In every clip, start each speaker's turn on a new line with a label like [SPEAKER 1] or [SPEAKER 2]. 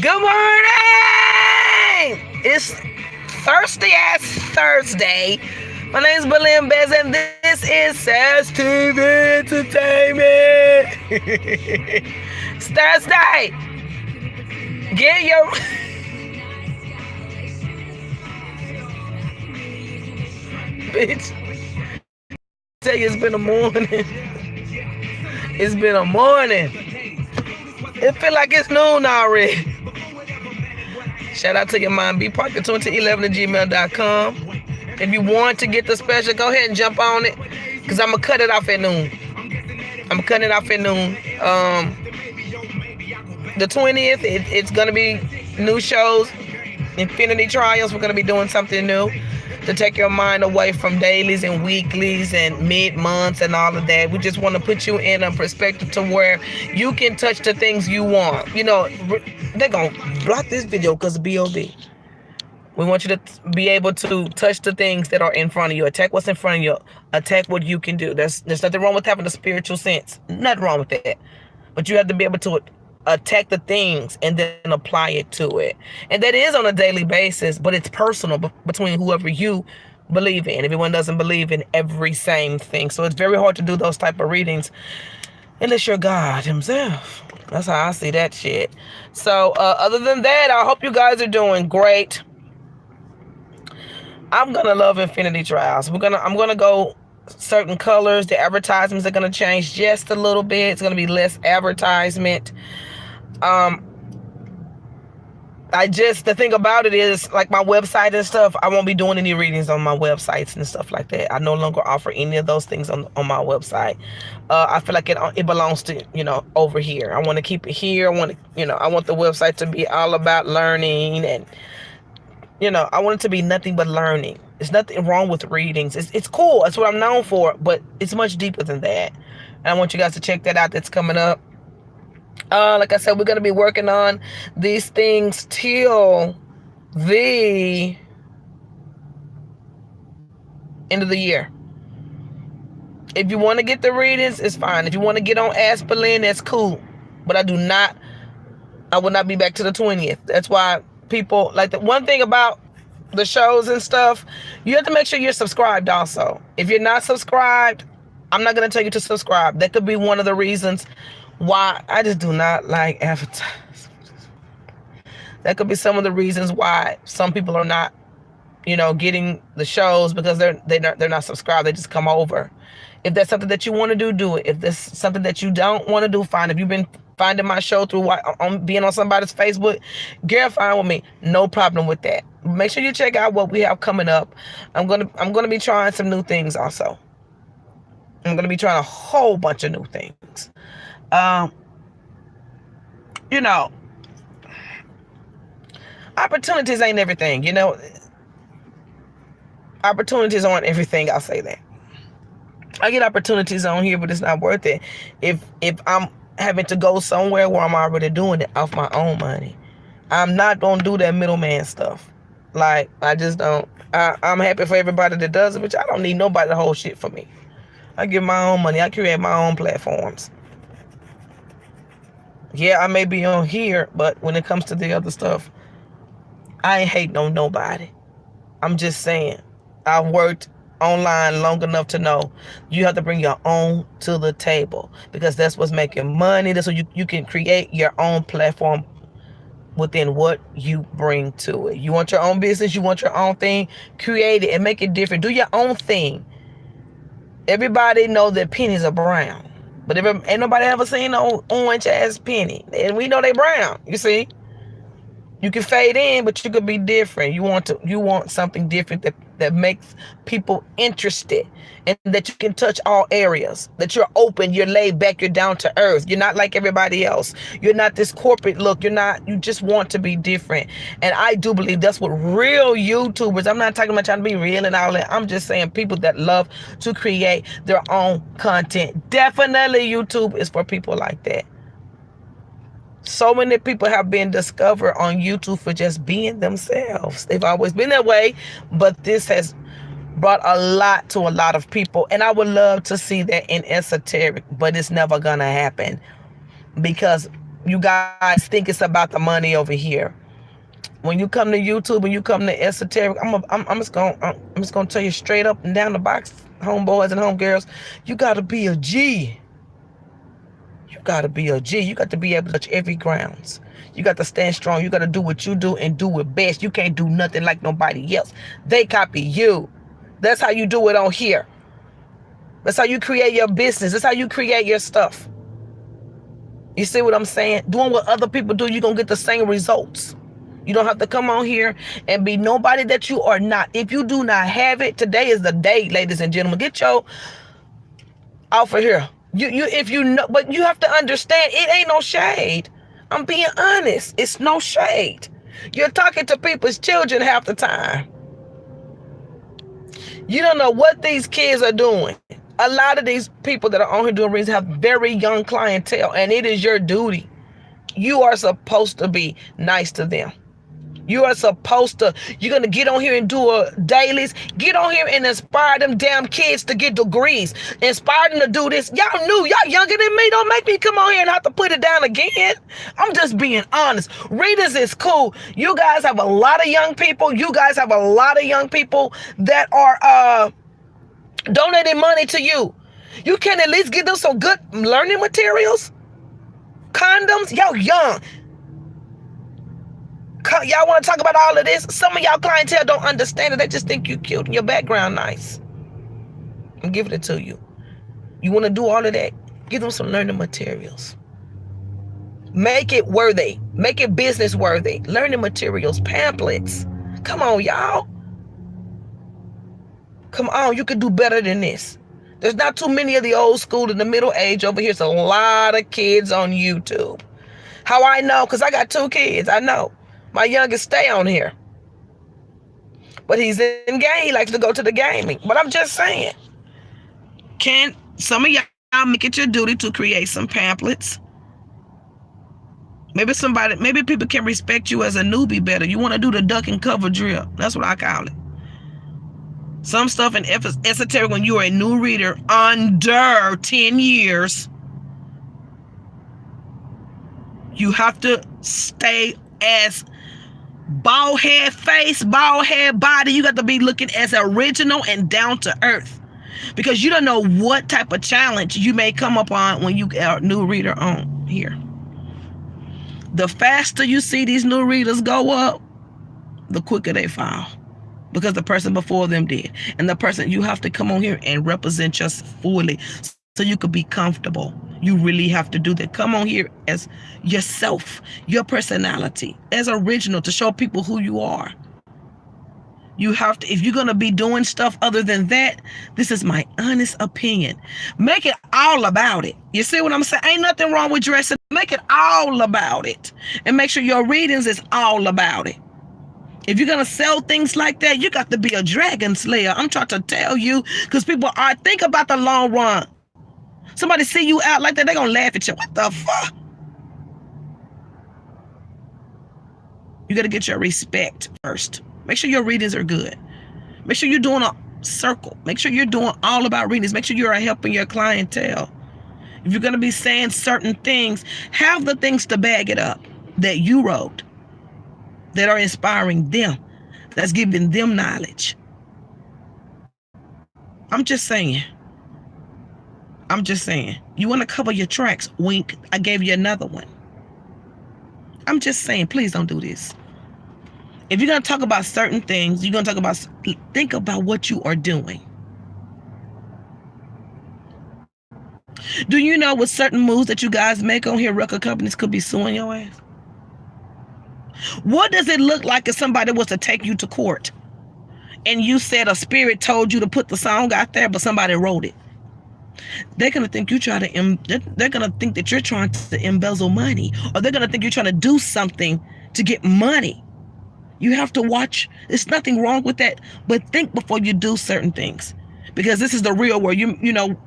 [SPEAKER 1] Good morning! It's thirsty ass Thursday. My name is Belinda Bez, and this is Sass TV Entertainment. It's Thursday. Get your. Bitch. I tell you, it's been a morning. It's been a morning. It feel like it's noon already. Shout out to your mom. BParker2011 at gmail.com. If you want to get the special, go ahead and jump on it. Because I'm going to cut it off at noon. The 20th, it's going to be new shows. Infinity Trials, we're going to be doing something new to take your mind away from dailies and weeklies and mid-months and all of that. We just want to put you in a perspective to where you can touch the things you want. You know, they're going to block this video because of BOD. We want you to be able to touch the things that are in front of you. Attack what's in front of you. Attack what you can do. There's nothing wrong with having a spiritual sense. Nothing wrong with that. But you have to be able to attack the things and then apply it to it. And that is on a daily basis, but it's personal between whoever you believe in. Everyone doesn't believe in every same thing. So it's very hard to do those type of readings unless you're God himself. That's how I see that shit. So other than that, I hope you guys are doing great. I'm gonna love Infinity Trials. I'm gonna go certain colors. The advertisements are gonna change just a little bit. It's gonna be less advertisement. The thing about it is, like my website and stuff, I won't be doing any readings on my websites and stuff like that. I no longer offer any of those things on my website. I feel like it belongs to, over here. I want to keep it here. I want the website to be all about learning and, I want it to be nothing but learning. There's nothing wrong with readings. It's cool. That's what I'm known for, but it's much deeper than that. And I want you guys to check that out. That's coming up. Like I said, we're going to be working on these things till the end of the year. If you want to get the readings, it's fine. If you want to get on Ask Berlin, that's cool. But I will not be back to the 20th. That's why people, like, the one thing about the shows and stuff, you have to make sure you're subscribed also. If you're not subscribed, I'm not going to tell you to subscribe. That could be one of the reasons why I just do not like advertisements. That could be some of the reasons why some people are not, getting the shows, because they're not subscribed. They just come over. If that's something that you want to do, do it. If there's something that you don't want to do, fine. If you've been finding my show through being on somebody's Facebook, girl, fine with me. No problem with that. Make sure you check out what we have coming up. I'm gonna be trying some new things also. I'm gonna be trying a whole bunch of new things. Opportunities ain't everything, Opportunities aren't everything, I'll say that. I get opportunities on here, but it's not worth it if I'm having to go somewhere where I'm already doing it off my own money. I'm not gonna do that middleman stuff. Like, I just don't. I'm happy for everybody that does it, but I don't need nobody to hold shit for me. I give my own money. I create my own platforms. Yeah, I may be on here, but when it comes to the other stuff, I ain't hating on nobody. I'm just saying, I've worked online long enough to know you have to bring your own to the table, because that's what's making money. That's what you can create your own platform within what you bring to it. You want your own business, you want your own thing, create it and make it different. Do your own thing. Everybody know that pennies are brown, but ain't nobody ever seen no orange ass penny, and we know they brown. You see, you can fade in, but you could be different. You want something different that makes people interested, and that you can touch all areas, that you're open, you're laid back, you're down to earth. You're not like everybody else. You're not this corporate look. You just want to be different. And I do believe that's what real YouTubers, I'm not talking about trying to be real and all that. I'm just saying people that love to create their own content. Definitely YouTube is for people like that. So many people have been discovered on YouTube for just being themselves. They've always been that way, but this has brought a lot to a lot of people. And I would love to see that in esoteric, but it's never going to happen, because You guys think it's about the money over here. When you come to YouTube and you come to esoteric, I'm just gonna tell you straight up and down the box, homeboys and homegirls, you gotta be a G. You gotta be a G. You got to be able to touch every grounds. You got to stand strong. You got to do what you do and do it best. You can't do nothing like nobody else. They copy you. That's how you do it on here. That's how you create your business. That's how you create your stuff. You see what I'm saying? Doing what other people do, you're going to get the same results. You don't have to come on here and be nobody that you are not. If you do not have it, today is the day, ladies and gentlemen. Get your offer here. If you know, but you have to understand, it ain't no shade. I'm being honest. It's no shade. You're talking to people's children half the time. You don't know what these kids are doing. A lot of these people that are on here doing readings have very young clientele, and it is your duty. You are supposed to be nice to them. You are supposed to, you're going to get on here and do a dailies. Get on here and inspire them damn kids to get degrees. Inspire them to do this. Y'all knew, y'all younger than me. Don't make me come on here and have to put it down again. I'm just being honest. Readers is cool. You guys have a lot of young people. You guys have a lot of young people that are donating money to you. You can at least give them some good learning materials. Condoms. Y'all young. Y'all want to talk about all of this? Some of y'all clientele don't understand it. They just think you cute and your background nice. I'm giving it to you. You want to do all of that? Give them some learning materials. Make it worthy. Make it business worthy. Learning materials, pamphlets. Come on, y'all. Come on, you can do better than this. There's not too many of the old school and the middle age over here. There's a lot of kids on YouTube. How I know? Because I got 2 kids. I know. My youngest stay on here. But he's in game. He likes to go to the gaming. But I'm just saying. Can some of y'all make it your duty to create some pamphlets? Maybe people can respect you as a newbie better. You want to do the duck and cover drill. That's what I call it. Some stuff in esoteric, when you are a new reader under 10 years, you have to stay as bald head face, bald head body. You got to be looking as original and down to earth, because you don't know what type of challenge you may come upon when you are a new reader on here. The faster you see these new readers go up, the quicker they fall, because the person before them did. And the person, you have to come on here and represent yourself fully so you could be comfortable. You really have to do that. Come on here as yourself, your personality, as original, to show people who you are. You have to, if you're going to be doing stuff other than that, this is my honest opinion. Make it all about it. You see what I'm saying? Ain't nothing wrong with dressing. Make it all about it. And make sure your readings is all about it. If you're going to sell things like that, you got to be a dragon slayer. I'm trying to tell you, because people are, think about the long run. Somebody see you out like that, they're going to laugh at you. What the fuck? You got to get your respect first. Make sure your readings are good. Make sure you're doing a circle. Make sure you're doing all about readings. Make sure you're helping your clientele. If you're going to be saying certain things, have the things to bag it up that you wrote, that are inspiring them, that's giving them knowledge. I'm just saying. You want to cover your tracks? Wink. I gave you another one. I'm just saying, please don't do this. If you're going to talk about certain things, you're going to talk about, think about what you are doing. Do you know with certain moves that you guys make on here, record companies could be suing your ass? What does it look like if somebody was to take you to court and you said a spirit told you to put the song out there, but somebody wrote it? They're gonna think they're gonna think that you're trying to embezzle money, or they're gonna think you're trying to do something to get money. You have to watch. There's nothing wrong with that, but think before you do certain things, because this is the real world. You know,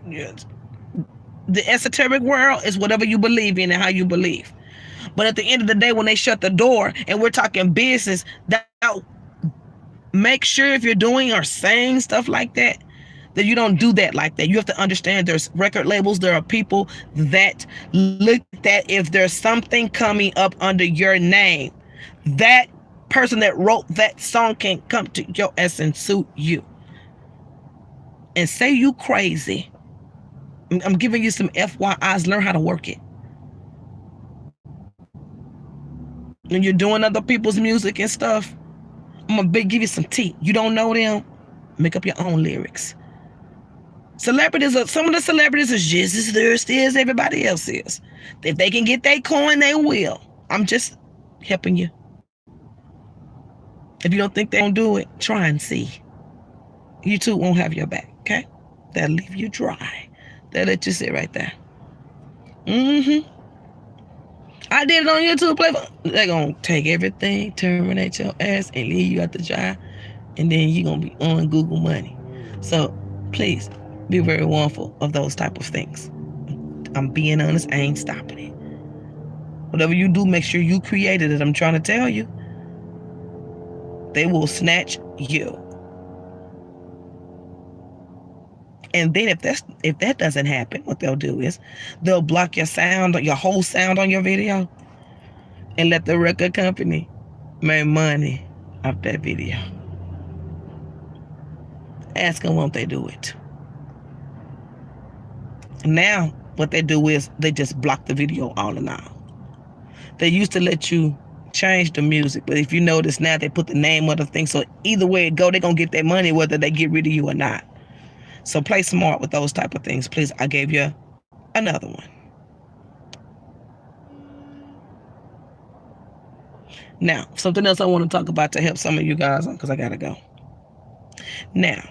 [SPEAKER 1] the esoteric world is whatever you believe in and how you believe. But at the end of the day, when they shut the door and we're talking business, that make sure if you're doing or saying stuff like that, That you don't do that like that. You have to understand there's record labels. There are people that look at that. If there's something coming up under your name, that person that wrote that song can come to your ass and sue you and say you crazy. I'm giving you some FYIs. Learn how to work it. When you're doing other people's music and stuff, I'm gonna give you some tea. You don't know them, make up your own lyrics. Celebrities are, some of the celebrities are just as thirsty as everybody else is. If they can get that coin, they will. I'm just helping you. If you don't think they don't do it, try and see. YouTube won't have your back, okay? That'll leave you dry. That'll let you sit right there. I did it on YouTube. They're going to take everything, terminate your ass, and leave you at the job. And then you're going to be on Google money. So, please, be very warnful of those type of things. I'm being honest. I ain't stopping it. Whatever you do, make sure you created it. I'm trying to tell you. They will snatch you. And then if that doesn't happen, what they'll do is they'll block your sound, your whole sound on your video, and let the record company make money off that video. Ask them, won't they do it? Now, what they do is they just block the video all in all. They used to let you change the music, but if you notice now, they put the name of the thing. So either way it go, they're going to get their money whether they get rid of you or not. So play smart with those type of things. Please, I gave you another one. Now, something else I want to talk about to help some of you guys, because I got to go. Now,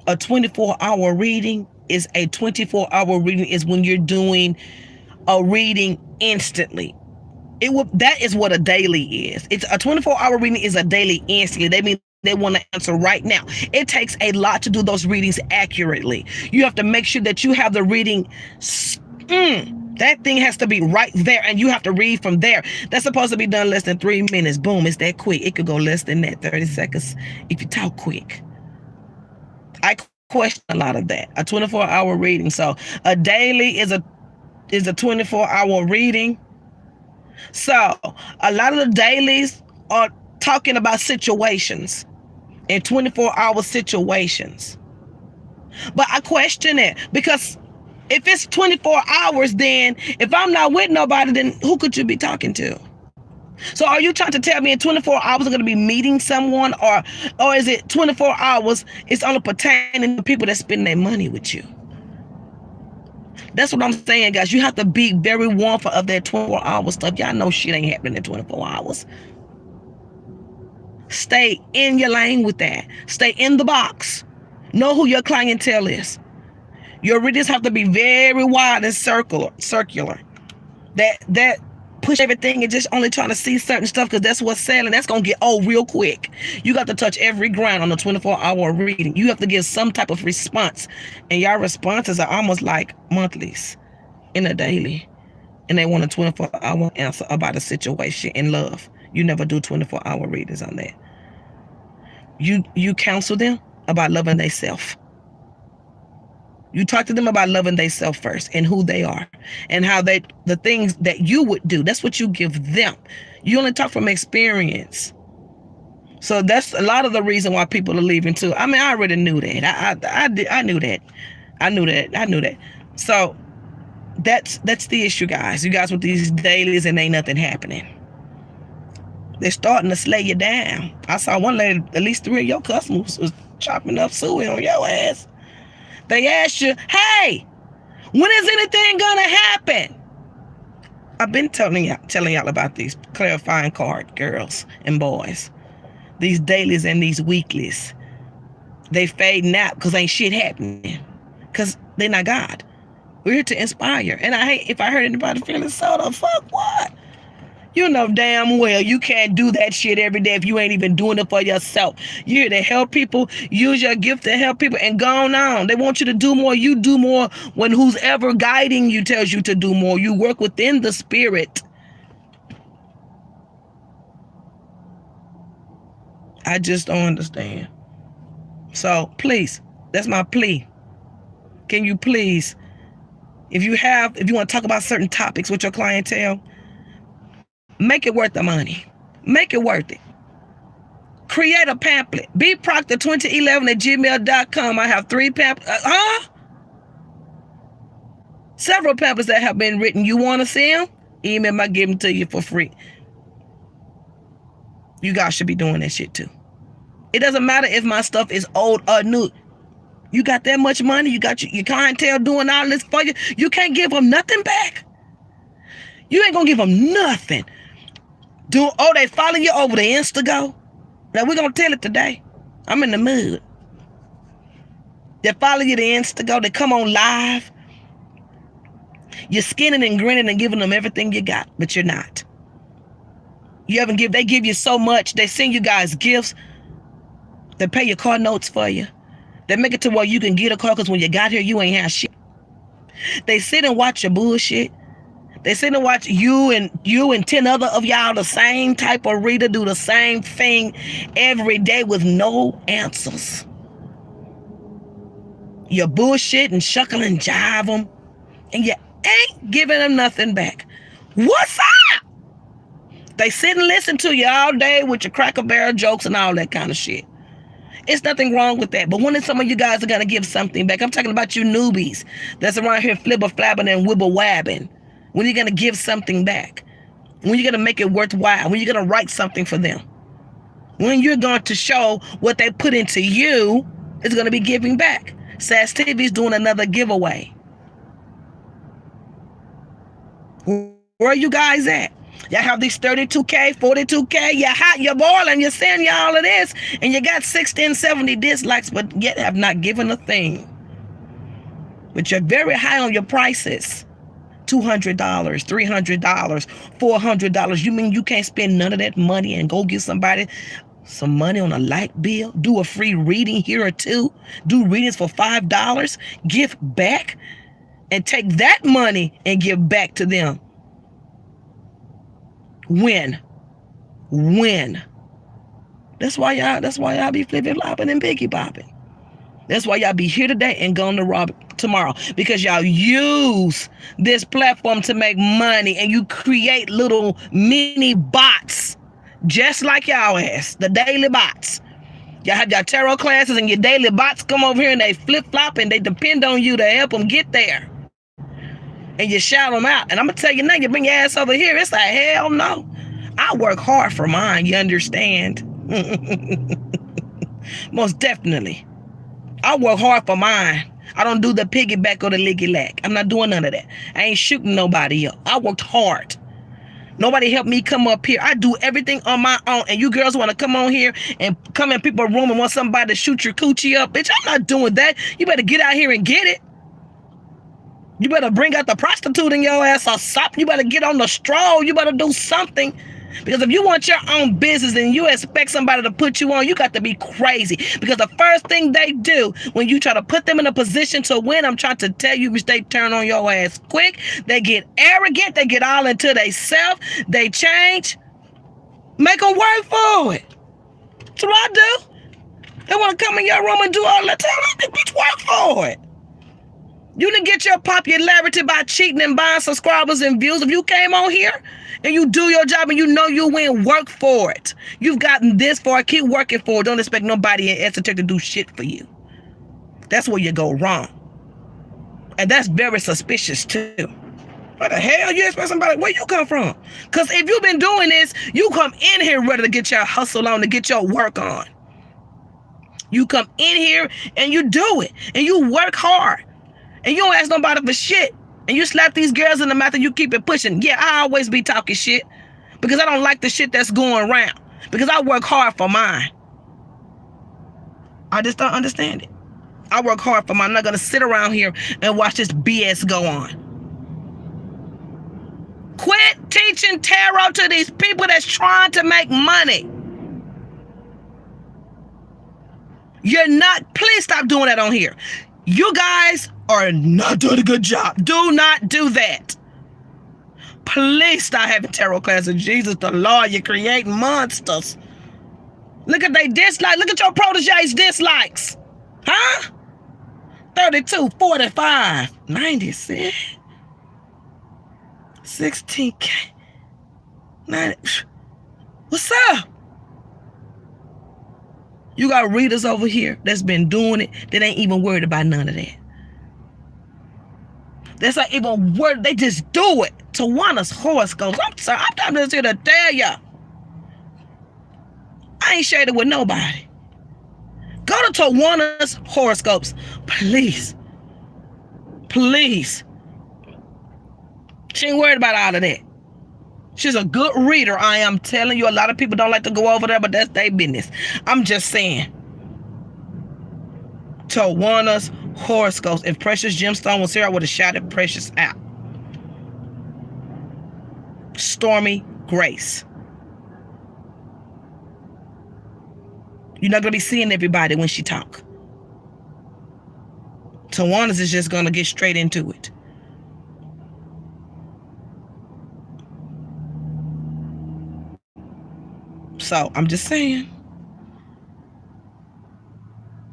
[SPEAKER 1] a 24-hour reading is a 24-hour reading is when you're doing a reading instantly. That is what a daily is. It's a 24-hour reading is a daily instantly. They mean they want to answer right now. It takes a lot to do those readings accurately. You have to make sure that you have the reading. That thing has to be right there, and you have to read from there. That's supposed to be done less than 3 minutes. Boom, it's that quick. It could go less than that, 30 seconds, if you talk quick. I question a lot of that. A 24-hour reading. So a daily is a 24-hour reading. So a lot of the dailies are talking about situations and 24-hour situations. But I question it, because if it's 24 hours, then if I'm not with nobody, then who could you be talking to? So are you trying to tell me in 24 hours I'm going to be meeting someone, or is it 24 hours it's only pertaining to people that spend their money with you? That's what I'm saying, guys. You have to be very warnful of that 24-hour stuff. Y'all know shit ain't happening in 24 hours. Stay in your lane with that. Stay in the box. Know who your clientele is. Your readings have to be very wide and circular. That push everything and just only trying to see certain stuff because that's what's selling. That's going to get old real quick. You got to touch every ground on a 24-hour reading. You have to give some type of response. And y'all responses are almost like monthlies in a daily. And they want a 24-hour answer about a situation in love. You never do 24-hour readings on that. You counsel them about loving themselves. You talk to them about loving themselves first and who they are and how the things that you would do. That's what you give them. You only talk from experience. So that's a lot of the reason why people are leaving too. I mean, I already knew that. I knew that. I knew that. So that's the issue, guys. You guys with these dailies and ain't nothing happening. They're starting to slay you down. I saw one lady, at least 3 of your customers was chopping up suing on your ass. They asked you, hey, when is anything gonna happen? I've been telling y'all about these clarifying card girls and boys. These dailies and these weeklies. They fading out because ain't shit happening. Because they're not God. We're here to inspire. And I hate if I hurt anybody feeling so the fuck what? You know damn well you can't do that shit every day if you ain't even doing it for yourself. You're here to help people. Use your gift to help people and go on. They want you to do more. You do more when who's ever guiding you tells you to do more. You work within the spirit. I just don't understand. So please, that's my plea. can you please, if you want to talk about certain topics with your clientele, make it worth the money. Make it worth it. Create a pamphlet. bproctor2011@gmail.com. I have 3 pamphlets. Several pamphlets that have been written. You want to see them? Email them. I give them to you for free. You guys should be doing that shit too. It doesn't matter if my stuff is old or new. You got that much money. You got your clientele doing all this for you. You can't give them nothing back. You ain't gonna give them nothing. They follow you over the Instago. Now we're gonna tell it today. I'm in the mood. They follow you to Instago. They come on live. You're skinning and grinning and giving them everything you got, but you're not. They give you so much. They send you guys gifts. They pay your car notes for you. They make it to where you can get a car because when you got here, you ain't have shit. They sit and watch your bullshit. They sit and watch you and 10 other of y'all, the same type of reader, do the same thing every day with no answers. You bullshit and shuckle and jive them, and you ain't giving them nothing back. What's up? They sit and listen to you all day with your Cracker Barrel jokes and all that kind of shit. It's nothing wrong with that. But when some of you guys are going to give something back, I'm talking about you newbies that's around here flibber-flabbing and wibble-wabbing. When you're going to give something back. When you're going to make it worthwhile. When you're going to write something for them. When you're going to show what they put into you is going to be giving back. SAS TV's doing another giveaway. Where are you guys at? Y'all have these 32K, 42K. You're hot, you're boiling, you're saying all of this, and you got 60 and 70 dislikes, but yet have not given a thing. But you're very high on your prices. $200, $300, $400. You mean you can't spend none of that money and go give somebody some money on a light bill? Do a free reading here or two? Do readings for $5? Give back? And take that money and give back to them. When? That's why y'all be flipping flopping and piggy popping. That's why y'all be here today and going to rob tomorrow. Because y'all use this platform to make money, and you create little mini bots just like y'all ass, the daily bots. Y'all have your tarot classes and your daily bots come over here and they flip flop and they depend on you to help them get there. And you shout them out. And I'm going to tell you now, you bring your ass over here, it's like, hell no. I work hard for mine, you understand? Most definitely. I work hard for mine. I don't do the piggyback or the licky-lack. I'm not doing none of that. I ain't shooting nobody up. I worked hard. Nobody helped me come up here. I do everything on my own. And you girls want to come on here and come in people's room and want somebody to shoot your coochie up. Bitch, I'm not doing that. You better get out here and get it. You better bring out the prostitute in your ass or something. You better get on the stroll. You better do something. Because if you want your own business and you expect somebody to put you on, you got to be crazy. Because the first thing they do when you try to put them in a position to win, I'm trying to tell you, they turn on your ass quick. They get arrogant. They get all into themselves. They change. Make them work for it. That's what I do. They want to come in your room and do all that. Tell them, bitch, work for it. You didn't get your popularity by cheating and buying subscribers and views. If you came on here and you do your job and you know you win, work for it. You've gotten this far. Keep working for it. Don't expect nobody in esoteric to do shit for you. That's where you go wrong. And that's very suspicious too. What the hell you expect somebody? Where you come from? Because if you've been doing this, you come in here ready to get your hustle on, to get your work on. You come in here and you do it. And you work hard. And you don't ask nobody for shit. And you slap these girls in the mouth and you keep it pushing. Yeah, I always be talking shit. Because I don't like the shit that's going around. Because I work hard for mine. I just don't understand it. I work hard for mine. I'm not going to sit around here and watch this BS go on. Quit teaching tarot to these people that's trying to make money. You're not, please stop doing that on here. You guys are not doing a good job. Do not do that. Please stop having tarot classes. Jesus the Lord, you're creating monsters. Look at they dislike. Look at your protege's dislikes. Huh? 32, 45, 96, 16K, 90. What's up? You got readers over here that's been doing it that ain't even worried about none of that. That's not even worried. They just do it. Tawana's horoscopes. I'm sorry. I'm just here to tell ya. I ain't shared it with nobody. Go to Tawana's horoscopes. Please. Please. She ain't worried about all of that. She's a good reader. I am telling you, a lot of people don't like to go over there, but that's their business. I'm just saying. Tawana's horoscopes. If Precious Gemstone was here, I would have shouted Precious out. Stormy Grace. You're not going to be seeing everybody when she talk. Tawana's is just going to get straight into it. So, I'm just saying.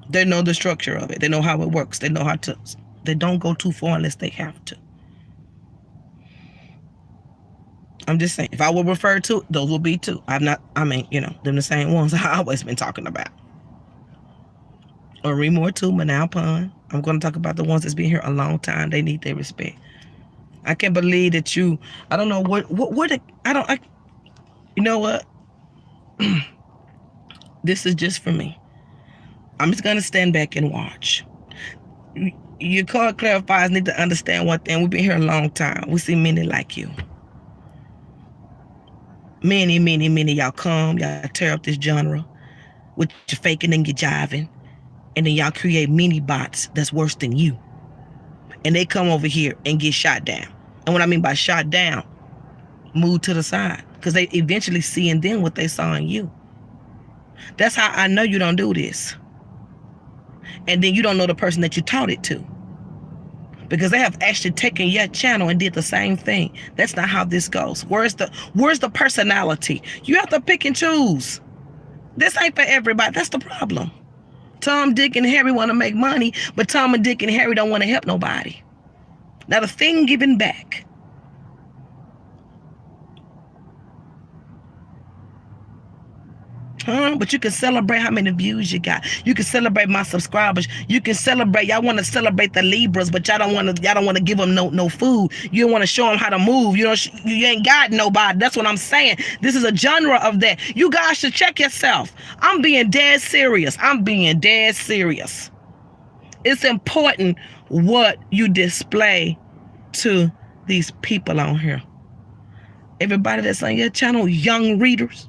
[SPEAKER 1] They know the structure of it. They know how it works. They know how to. They don't go too far unless they have to. I'm just saying. If I were referred to, those will be two. Them the same ones I've always been talking about. Or Remore too, Manal Pun. I'm going to talk about the ones that's been here a long time. They need their respect. I can't believe that you. I don't know you know what? This is just for me. I'm just going to stand back and watch. Your card clarifiers need to understand one thing. We've been here a long time. We see many like you. Many, many, many y'all come. Y'all tear up this genre with your faking and your jiving. And then y'all create mini bots that's worse than you. And they come over here and get shot down. And what I mean by shot down, move to the side. Because they eventually see in them what they saw in you. That's how I know you don't do this. And then you don't know the person that you taught it to. Because they have actually taken your channel and did the same thing. That's not how this goes. Where's the personality? You have to pick and choose. This ain't for everybody. That's the problem. Tom, Dick, and Harry want to make money, but Tom and Dick and Harry don't want to help nobody. Not a thing given back. But you can celebrate how many views you got. You can celebrate my subscribers. You can celebrate. Y'all want to celebrate the Libras, but y'all don't want to give them no food. You don't want to show them how to move. You ain't got nobody. That's what I'm saying. This is a genre of that. You guys should check yourself. I'm being dead serious. It's important what you display to these people on here. Everybody that's on your channel, young readers.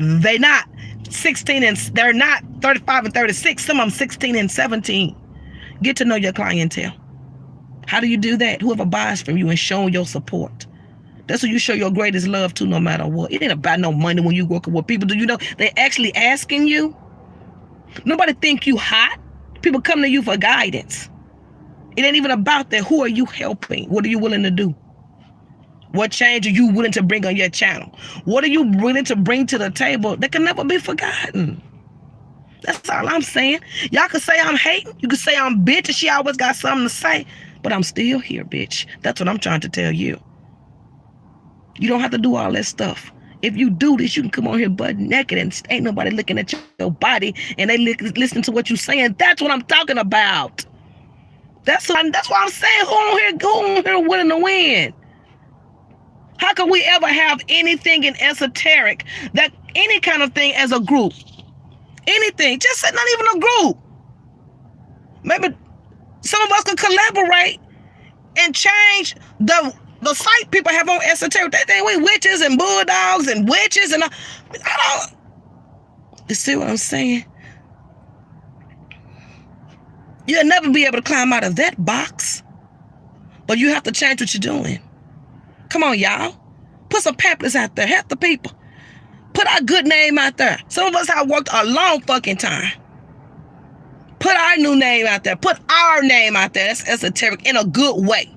[SPEAKER 1] They not 16 and they're not 35 and 36. Some of them 16 and 17. Get to know your clientele. How do you do that? Whoever buys from you and showing your support. That's what you show your greatest love to no matter what. It ain't about no money when you working with people. Do you know they actually asking you? Nobody think you hot. People come to you for guidance. It ain't even about that. Who are you helping? What are you willing to do? What change are you willing to bring on your channel? What are you willing to bring to the table that can never be forgotten? That's all I'm saying. Y'all can say I'm hating. You can say I'm bitch and she always got something to say. But I'm still here, bitch. That's what I'm trying to tell you. You don't have to do all that stuff. If you do this, you can come on here butt naked and ain't nobody looking at your body and they listen to what you're saying. That's what I'm talking about. That's what I'm saying. Who on here willing to win? How can we ever have anything in esoteric, that any kind of thing as a group? Anything, just not even a group. Maybe some of us could collaborate and change the site people have on esoteric. They think we witches and bulldogs and witches and I don't. You see what I'm saying? You'll never be able to climb out of that box. But you have to change what you're doing. Come on, y'all. Put some pamphlets out there. Help the people. Put our good name out there. Some of us have worked a long fucking time. Put our new name out there. Put our name out there. That's esoteric in a good way.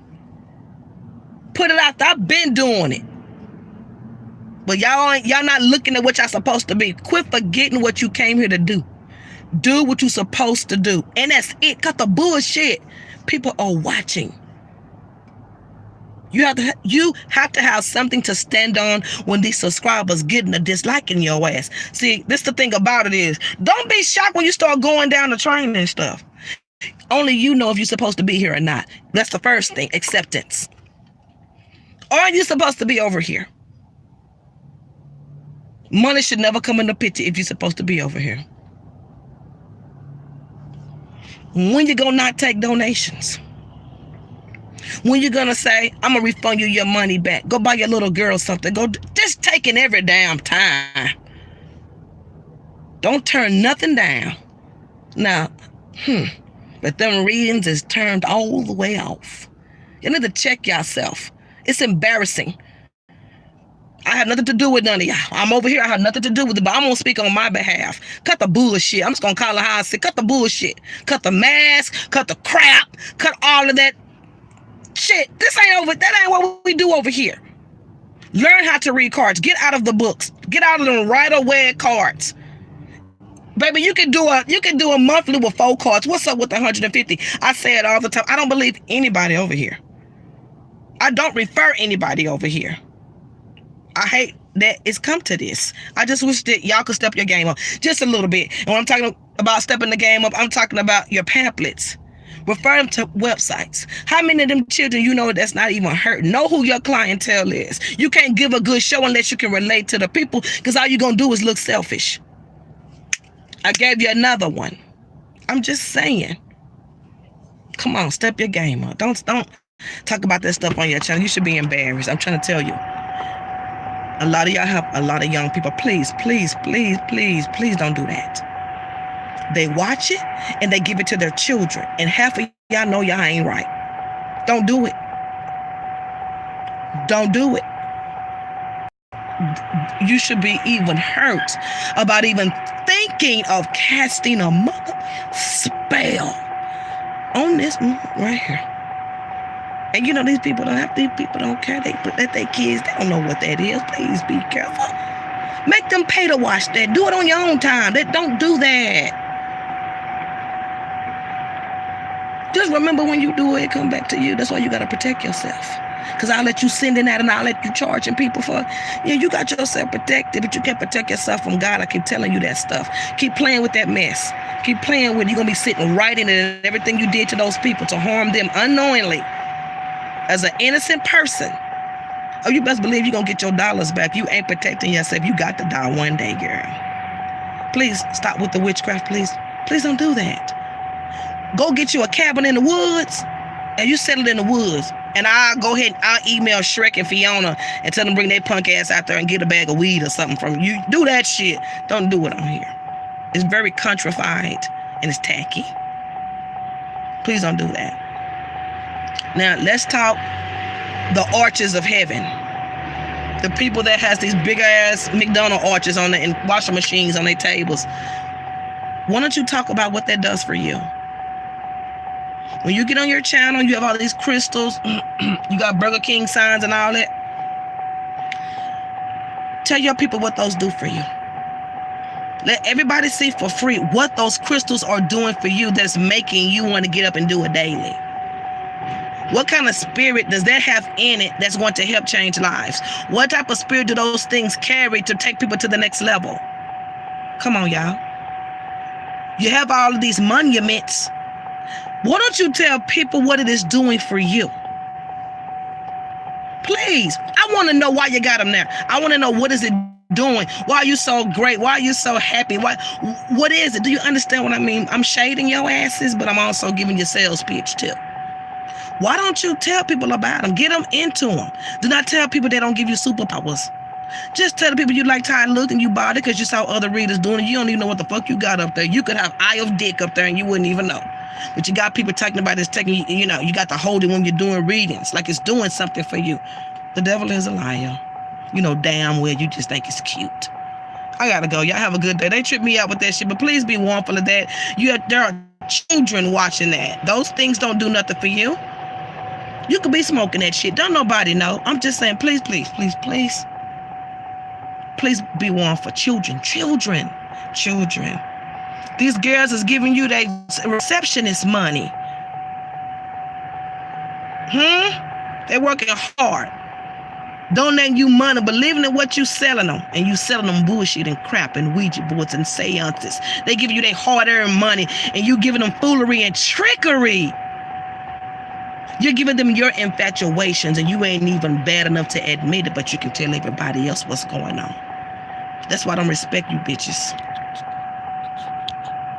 [SPEAKER 1] Put it out there. I've been doing it. But y'all not looking at what y'all supposed to be. Quit forgetting what you came here to do. Do what you're supposed to do. And that's it. Cut the bullshit. People are watching. You have to have something to stand on when these subscribers getting a dislike in your ass. See, this the thing about it is, don't be shocked when you start going down the train and stuff. Only you know if you're supposed to be here or not. That's the first thing, acceptance. Are you supposed to be over here? Money should never come in the picture if you're supposed to be over here. When you gonna not take donations? When you gonna say, I'm gonna refund you your money back? Go buy your little girl something. Go, just taking every damn time. Don't turn nothing down. Now, but them readings is turned all the way off. You need to check yourself. It's embarrassing. I have nothing to do with none of y'all. I'm over here. I have nothing to do with it, but I'm going to speak on my behalf. Cut the bullshit. I'm just going to call it how I say. Cut the bullshit. Cut the mask. Cut the crap. Cut all of that shit. That ain't what we do over here. Learn how to read cards. Get out of the books. Get out of them Rider-Waite cards. Baby, you can do a monthly with 4 cards. What's up with the 150? I say it all the time. I don't believe anybody over here. I don't refer anybody over here. I hate that it's come to this. I just wish that y'all could step your game up just a little bit. And when I'm talking about stepping the game up, I'm talking about your pamphlets. Refer them to websites. How many of them children you know that's not even hurt? Know who your clientele is. You can't give a good show unless you can relate to the people, because all you're going to do is look selfish. I gave you another one. I'm just saying. Come on, step your game up. Don't talk about that stuff on your channel. You should be embarrassed. I'm trying to tell you. A lot of y'all have a lot of young people. Please don't do that. They watch it and they give it to their children. And half of y'all know y'all ain't right. Don't do it. Don't do it. You should be even hurt about even thinking of casting a mother spell on this right here. And you know, these people don't care. They put that their kids, they don't know what that is. Please be careful. Make them pay to watch that. Do it on your own time. Don't do that. Just remember, when you do it, it come back to you. That's why you got to protect yourself. Because I'll let you send in that and I'll let you charging people for, you got yourself protected, but you can't protect yourself from God. I keep telling you that stuff. Keep playing with that mess. Keep playing with it. You're going to be sitting right in it, and everything you did to those people to harm them unknowingly as an innocent person. Oh, you best believe you're going to get your dollars back. You ain't protecting yourself. You got to die one day, girl. Please stop with the witchcraft, please. Please don't do that. Go get you a cabin in the woods and you settle in the woods. And I'll go ahead and I'll email Shrek and Fiona and tell them bring their punk ass out there and get a bag of weed or something from you. Do that shit. Don't do it on here. It's very countrified and it's tacky. Please don't do that. Now, let's talk the arches of heaven. The people that has these big ass McDonald's arches on and washing machines on their tables. Why don't you talk about what that does for you? When you get on your channel, you have all these crystals. You got Burger King signs and all that. Tell your people what those do for you. Let everybody see for free what those crystals are doing for you that's making you want to get up and do it daily. What kind of spirit does that have in it that's going to help change lives? What type of spirit do those things carry to take people to the next level? Come on, y'all. You have all of these monuments. Why don't you tell people what it is doing for you? Please. I want to know why you got them there. I want to know, what is it doing? Why are you so great? Why are you so happy? What is it? Do you understand what I mean? I'm shading your asses, but I'm also giving you sales pitch too. Why don't you tell people about them? Get them into them. Do not tell people they don't give you superpowers. Just tell the people you like how it looked and you bought it because you saw other readers doing it. You don't even know what the fuck you got up there. You could have eye of dick up there and you wouldn't even know. But you got people talking about this, you got to hold it when you're doing readings, like it's doing something for you. The devil is a liar. You know damn well you just think it's cute. I gotta go. Y'all have a good day. They trip me out with that shit, but please be warnful of that. There are children watching that. Those things don't do nothing for you. You could be smoking that shit. Don't nobody know. I'm just saying, please be warned for children. These girls is giving you that receptionist money. They're working hard, donating you money, believing in what you selling them, and you selling them bullshit and crap and Ouija boards and seances. They give you their hard-earned money, and you giving them foolery and trickery. You're giving them your infatuations, and you ain't even bad enough to admit it, but you can tell everybody else what's going on. That's why I don't respect you bitches.